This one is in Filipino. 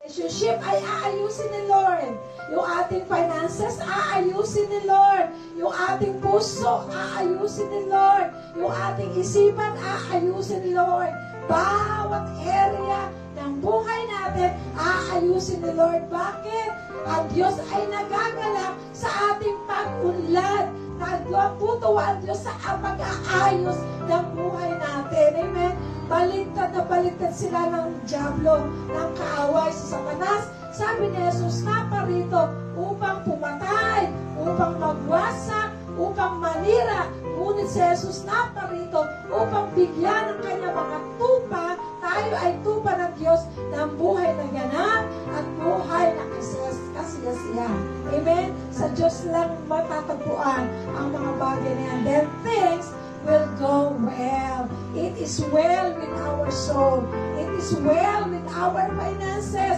Relationship ay aayusin ni Lord. Yung ating finances, aayusin ni Lord. Yung ating puso, aayusin ni Lord. Yung ating isipan, aayusin ni Lord. Bawat area ng buhay natin, aayusin ni Lord. Bakit? Ang Diyos ay nagagalak sa ating pag-unlad. Nagtutuwa ang Diyos sa pag-aayos ng buhay natin. Amen? Baliktad na baliktad sila ng dyablo, ng kaaway sa Satanas. Sabi ni Jesus, naparito upang pumatay, upang magwasak, upang manira. Ngunit si Jesus naparito upang bigyan ng kanyang mga tupa. Tayo ay tupa ng Diyos ng buhay na ganap at buhay na kasiyasihan. Amen? Sa Diyos lang matatagpuan ang mga bagay na yan. Then things will go well. It is well with our soul. It is well with our finances.